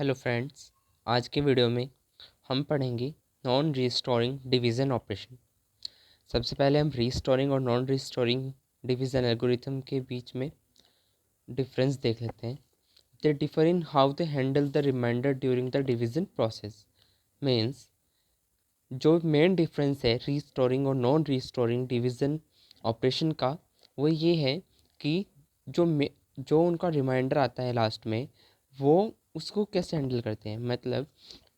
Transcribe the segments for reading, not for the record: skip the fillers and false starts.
Hello friends, आज के video में हम पढ़ेंगे नॉन रीस्टोरिंग डिवीज़न ऑपरेशन। सबसे पहले हम रीस्टोरिंग और नॉन रीस्टोरिंग डिवीज़न एल्गोरिथम के बीच में डिफरेंस देख लेते हैं। They differ in how they handle the remainder during the division process. Means जो मेन डिफरेंस है रीस्टोरिंग और नॉन रीस्टोरिंग डिवीज़न ऑपरेशन का, वो ये है कि जो उनका रिमाइंडर आता है लास्ट में, वो उसको कैसे हैंडल करते हैं। मतलब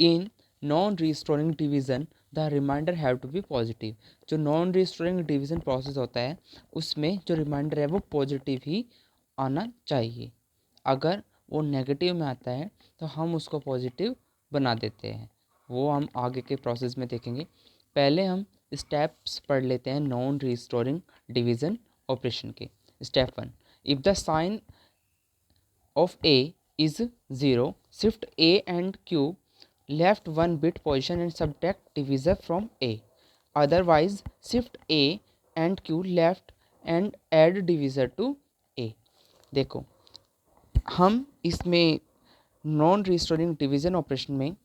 in non restoring division the remainder have to be positive. जो नॉन रीस्टोरिंग डिवीज़न प्रोसेस होता है उसमें जो रिमाइंडर है वो पॉजिटिव ही आना चाहिए। अगर वो नेगेटिव में आता है तो हम उसको पॉजिटिव बना देते हैं। वो हम आगे के प्रोसेस में देखेंगे। पहले हम स्टेप्स पढ़ लेते हैं नॉन रीस्टोरिंग डिवीज़न ऑपरेशन के। Step 1, if the sign of A is 0, shift A and Q left 1 bit position and subtract divisor from A. Otherwise, shift A and Q left and add divisor to A. देखो, हम इसमें non restoring division operation में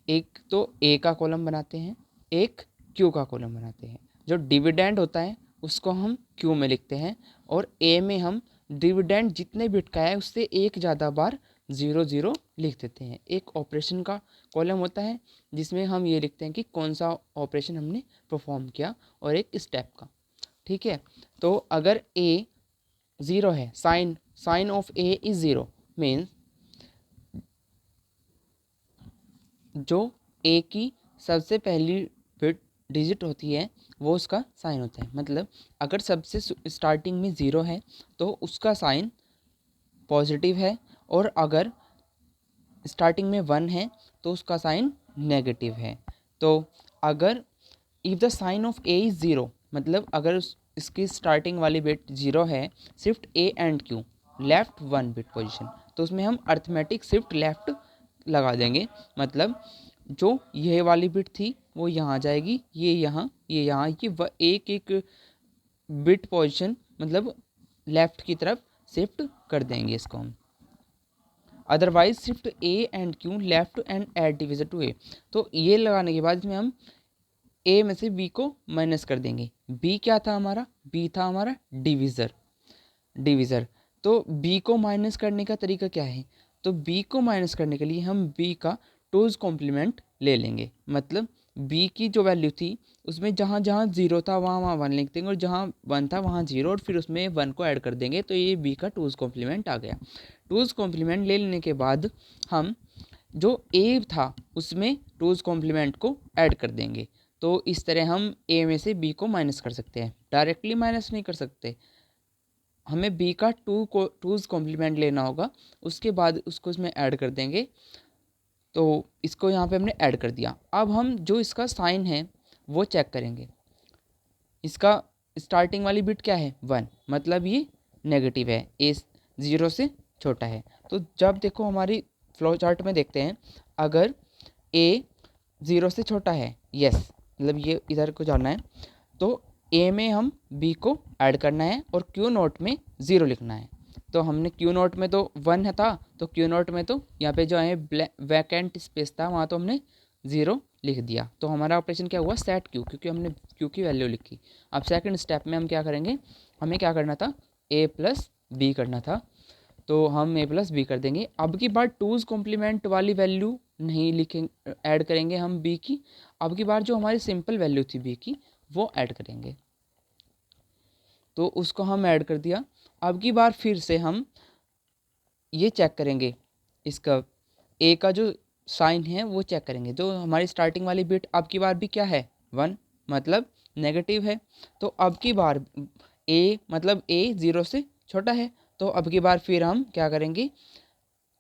एक तो A का column बनाते हैं, एक Q का कॉलम बनाते हैं। जो डिविडेंड होता है उसको हम Q में लिखते हैं और A में हम डिविडेंड जितने बिट का है उससे एक ज़्यादा बार 0 0 लिख देते हैं। एक ऑपरेशन का कॉलम होता है जिसमें हम ये लिखते हैं कि कौन सा ऑपरेशन हमने परफॉर्म किया और एक स्टेप का। ठीक है, तो अगर A 0 है, sign of A is 0 means जो ए की सबसे पहली बिट डिजिट होती है वो उसका साइन होता है। मतलब अगर सबसे स्टार्टिंग में 0 है तो उसका साइन पॉजिटिव है, और अगर स्टार्टिंग में 1 है तो उसका साइन नेगेटिव है। तो अगर if the sign of A is 0, मतलब अगर इसकी स्टार्टिंग वाली बिट 0 है, shift A and Q left 1 bit position, तो उसमें हम अर्थमेटिक शिफ्ट लेफ्ट लगा देंगे। मतलब जो ये वाली बिट थी वो यहाँ जाएगी, ये यहाँ, ये एक एक बिट पोजीशन मतलब लेफ़्ट की तरफ शिफ्ट कर देंगे इसको हम। Otherwise shift A and Q left and add divisor to A. तो ये लगाने के बाद इसमें हम ए में से बी को माइनस कर देंगे। बी क्या था हमारा? बी था हमारा डिविज़र। तो बी को माइनस करने का तरीका क्या है? तो बी को माइनस करने के लिए हम बी का टूज़ कॉम्प्लीमेंट ले लेंगे। मतलब बी की जो वैल्यू थी उसमें जहाँ जहाँ 0 था वहाँ वहाँ 1 लिख देंगे, और जहाँ 1 था वहाँ 0, और फिर उसमें 1 को ऐड कर देंगे। तो ये बी का टूज़ कॉम्प्लीमेंट आ गया। टूज़ कॉम्प्लीमेंट ले लेने के बाद हम जो ए था उसमें टूज़ कॉम्प्लीमेंट को ऐड कर देंगे। तो इस तरह हम ए में से बी को माइनस कर सकते हैं। डायरेक्टली माइनस नहीं कर सकते, हमें बी का टूज़ कॉम्प्लीमेंट लेना होगा, उसके बाद उसको इसमें ऐड कर देंगे। तो इसको यहाँ पे हमने ऐड कर दिया। अब हम जो इसका साइन है वो चेक करेंगे। इसका स्टार्टिंग वाली बिट क्या है? 1, मतलब ये नेगेटिव है, ए 0 से छोटा है। तो जब देखो हमारी फ्लो चार्ट में देखते हैं, अगर ए 0 से छोटा है, यस, मतलब ये इधर को जाना है, तो ए में हम बी को ऐड करना है और क्यू नोट में 0 लिखना है। तो हमने क्यू नोट में तो 1 है था, तो क्यू नोट में तो यहाँ पे जो है वैकेंट स्पेस था वहाँ तो हमने 0 लिख दिया। तो हमारा ऑपरेशन क्या हुआ? सेट क्यू, क्योंकि हमने क्यू की वैल्यू लिखी। अब सेकंड स्टेप में हम क्या करेंगे? हमें क्या करना था? ए प्लस बी करना था, तो हम ए प्लस बी कर देंगे। अब की बार टूज़ कॉम्प्लीमेंट वाली वैल्यू नहीं लिखेंगे, ऐड करेंगे हम बी की। अब की बार जो हमारी सिंपल वैल्यू थी बी की वो ऐड करेंगे, तो उसको हम ऐड कर दिया। अब की बार फिर से हम ये चेक करेंगे, इसका ए का जो साइन है वो चेक करेंगे। जो हमारी स्टार्टिंग वाली बिट अब की बार भी क्या है? 1, मतलब नेगेटिव है। तो अब की बार ए, मतलब ए 0 से छोटा है, तो अब की बार फिर हम क्या करेंगे?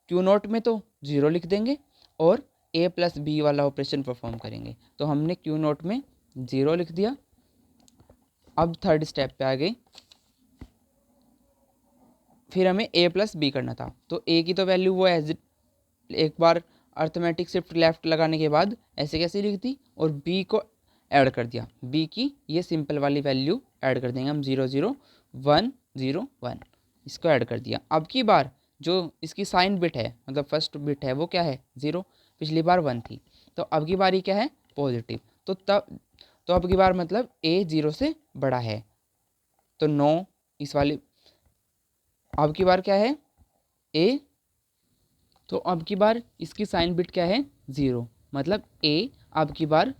क्यू नोट में तो 0 लिख देंगे और ए प्लस बी वाला ऑपरेशन परफॉर्म करेंगे। तो हमने क्यू नोट में 0 लिख दिया। अब थर्ड स्टेप पे आ गए, फिर हमें ए प्लस बी करना था। तो ए की तो वैल्यू वो एज एक बार अर्थमेटिक शिफ्ट लेफ्ट लगाने के बाद ऐसे कैसे लिख दी, और बी को ऐड कर दिया। बी की ये सिंपल वाली वैल्यू ऐड कर देंगे हम, 0 0 1 0 1, इसको ऐड कर दिया। अब की बार जो इसकी साइन बिट है मतलब फर्स्ट बिट है वो क्या है 0, पिछली बार 1 थी, तो अब की बार ये क्या है पॉजिटिव, तो अब की बार मतलब a 0 से बड़ा है, तो 9 इस वाली, अब की बार क्या है a, तो अब की बार इसकी साइन बिट क्या है 0, मतलब a अब की बार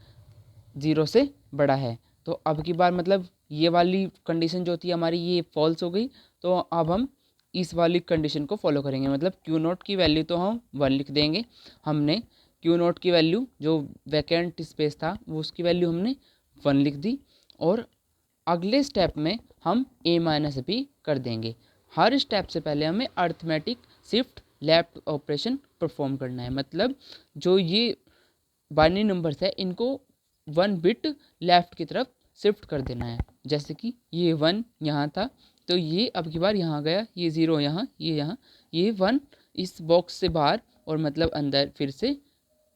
0 से बड़ा है, तो अब की बार मतलब ये वाली कंडीशन जो थी हमारी ये फॉल्स हो गई, तो अब हम इस वाली कंडीशन को फॉलो करेंगे, मतलब क्यू नोट की वैल्यू तो हम 1 लिख देंगे, हमने क्यू नोट की वैल्यू जो वैकेंट स्पेस था वो उसकी वैल्यू हमने 1 लिख दी, और अगले स्टेप में हम a माइनस बी कर देंगे। हर स्टेप से पहले हमें arithmetic shift left operation perform करना है, मतलब जो ये बाइनरी नंबर्स है इनको 1 बिट लेफ्ट की तरफ शिफ्ट कर देना है, जैसे कि ये 1 यहाँ था तो ये अब की बार यहाँ गया, ये 0 यहाँ, ये 1 इस बॉक्स से बाहर और मतलब अंदर फिर से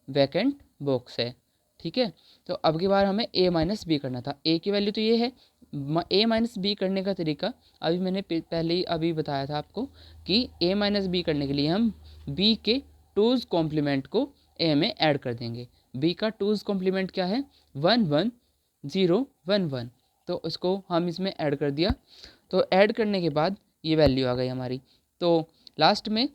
वैकेंट बॉक्स है, ठीक है। तो अब की बार हमें a माइनस बी करना था, a की वैल्यू तो ये है, a माइनस बी करने का तरीका अभी मैंने पहले ही अभी बताया था आपको कि a माइनस बी करने के लिए हम b के टूज कॉम्प्लीमेंट को a में ऐड कर देंगे। b का टूज कॉम्प्लीमेंट क्या है 1 1 0 1 1, तो उसको हम इसमें ऐड कर दिया, तो ऐड करने के बाद ये वैल्यू आ गई हमारी, तो लास्ट में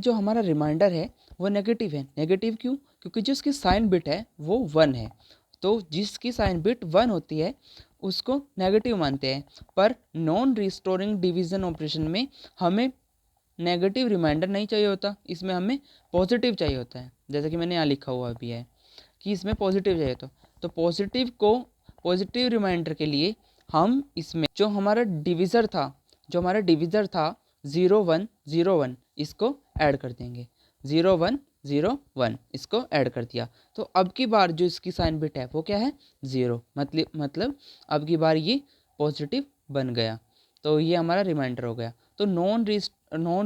जो हमारा रिमाइंडर है वो नेगेटिव है। नेगेटिव क्यों? क्योंकि जिसकी साइन बिट है वो 1 है, तो जिसकी साइन बिट 1 होती है उसको नेगेटिव मानते हैं, पर नॉन रिस्टोरिंग डिवीजन ऑपरेशन में हमें नेगेटिव रिमाइंडर नहीं चाहिए होता, इसमें हमें पॉजिटिव चाहिए होता है, जैसे कि मैंने यहाँ लिखा हुआ भी है कि इसमें पॉजिटिव चाहिए तो पॉजिटिव रिमाइंडर के लिए हम इसमें जो हमारा डिविज़र था 0 1 0 1 इसको ऐड कर देंगे, 0 1 0 1 इसको ऐड कर दिया, तो अब की बार जो इसकी साइन बिट है वो क्या है 0, मतलब अब की बार ये पॉजिटिव बन गया, तो ये हमारा रिमाइंडर हो गया। तो नॉन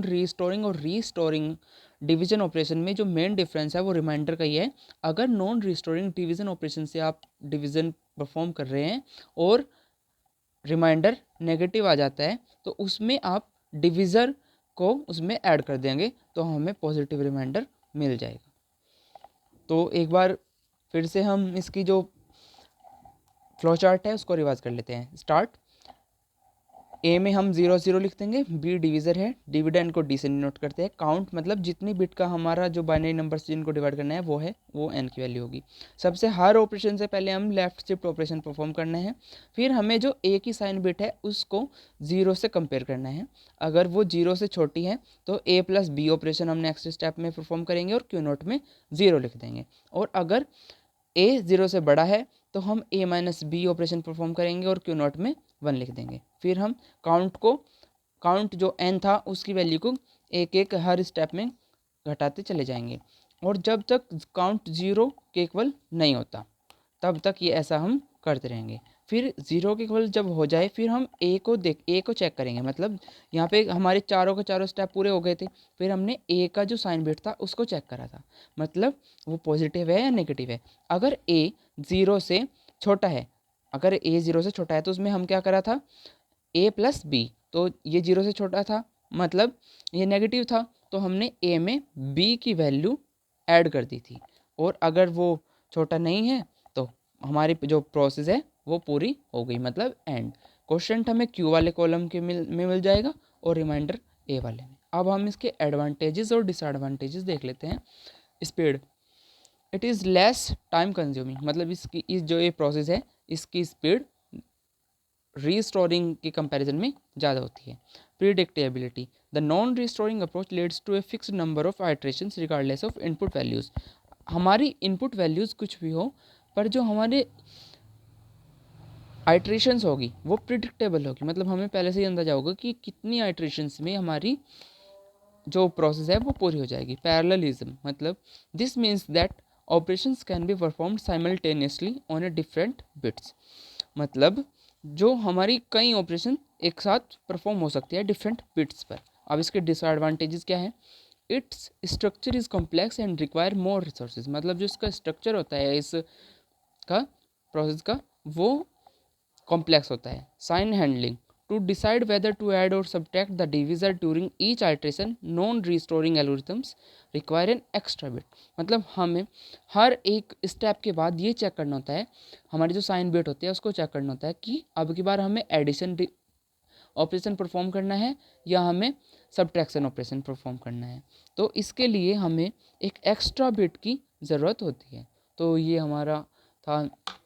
रीस्टोरिंग और रीस्टोरिंग डिवीजन ऑपरेशन में जो मेन डिफरेंस है वो रिमाइंडर का ही है। अगर नॉन रीस्टोरिंग डिवीजन ऑपरेशन से आप डिवीजन परफॉर्म कर रहे हैं और रिमाइंडर नेगेटिव आ जाता है तो उसमें आप डिविज़र को उसमें ऐड कर देंगे तो हमें पॉजिटिव रिमाइंडर मिल जाएगा। तो एक बार फिर से हम इसकी जो फ्लो चार्ट है उसको रिवाइज कर लेते हैं। स्टार्ट, ए में हम 0 0 लिख देंगे, बी डिवीज़र है, डिविडेंड को डी से नोट करते हैं, काउंट मतलब जितनी बिट का हमारा जो बाइनरी नंबर्स जिनको डिवाइड करना है वो एन की वैल्यू होगी। सबसे हर ऑपरेशन से पहले हम लेफ्ट शिफ्ट ऑपरेशन परफॉर्म करना है, फिर हमें जो ए की साइन बिट है उसको 0 से कंपेयर करना है, अगर वो 0 से छोटी है तो ए प्लस बी ऑपरेशन हम नेक्स्ट स्टेप में परफॉर्म करेंगे और क्यू नोट में 0 लिख देंगे, और अगर ए 0 से बड़ा है तो हम ए माइनस बी ऑपरेशन परफॉर्म करेंगे और क्यू नोट में 1 लिख देंगे। फिर हम काउंट जो एन था उसकी वैल्यू को एक एक हर स्टेप में घटाते चले जाएंगे, और जब तक काउंट 0 के इक्वल नहीं होता तब तक ये ऐसा हम करते रहेंगे। फिर 0 के इक्वल जब हो जाए फिर हम ए को चेक करेंगे, मतलब यहाँ पे हमारे चारों के चारों स्टेप पूरे हो गए थे, फिर हमने ए का जो साइन बिट था उसको चेक करा था, मतलब वो पॉजिटिव है या नेगेटिव है। अगर ए 0 से छोटा है तो उसमें हम क्या करा था ए प्लस बी, तो ये 0 से छोटा था मतलब ये नेगेटिव था, तो हमने ए में बी की वैल्यू ऐड कर दी थी, और अगर वो छोटा नहीं है तो हमारी जो प्रोसेस है वो पूरी हो गई, मतलब एंड। क्वेश्चन हमें क्यू वाले कॉलम के में मिल जाएगा और रिमाइंडर ए वाले में। अब हम इसके एडवांटेजेस और डिसएडवांटेजेस देख लेते हैं। Speed, it is less time consuming, मतलब इस जो ये प्रोसेस है इसकी स्पीड रीस्टोरिंग के कंपैरिजन में ज़्यादा होती है। Predictability, the non restoring approach leads to a fixed number of iterations regardless of input values. हमारी इनपुट वैल्यूज़ कुछ भी हो पर जो हमारे आइट्रेशंस होगी वो प्रिडिक्टेबल होगी, मतलब हमें पहले से ही अंदाजा होगा कि कितनी आइट्रेशंस में हमारी जो प्रोसेस है वो पूरी हो जाएगी। पैरेललिज्म, मतलब this means that operations can be performed simultaneously on a different bits, मतलब जो हमारी कई ऑपरेशन एक साथ परफॉर्म हो सकती है डिफरेंट बिट्स पर। अब इसके डिसएडवांटेजेस क्या है? Its structure is complex and require more resources, मतलब जो इसका स्ट्रक्चर होता है इसका प्रोसेस का वो कॉम्प्लेक्स होता है। Sign handling, to decide whether to add और subtract the divisor during each iteration non restoring algorithms require an extra bit. मतलब हमें हर एक स्टेप के बाद ये चेक करना होता है, हमारे जो साइन बिट होते हैं उसको चेक करना होता है कि अब की बार हमें एडिशन ऑपरेशन परफॉर्म करना है या हमें सब्ट्रैक्शन ऑपरेशन परफॉर्म करना है। तो इसके लिए हमें एक एक्स्ट्रा बिट की ज़रूरत होती है। तो ये हमारा था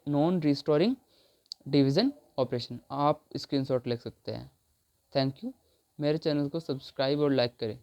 नॉन रिस्टोरिंग डिवीज़न ऑपरेशन। आप स्क्रीनशॉट ले सकते हैं। Thank you. मेरे चैनल को सब्सक्राइब और लाइक करें।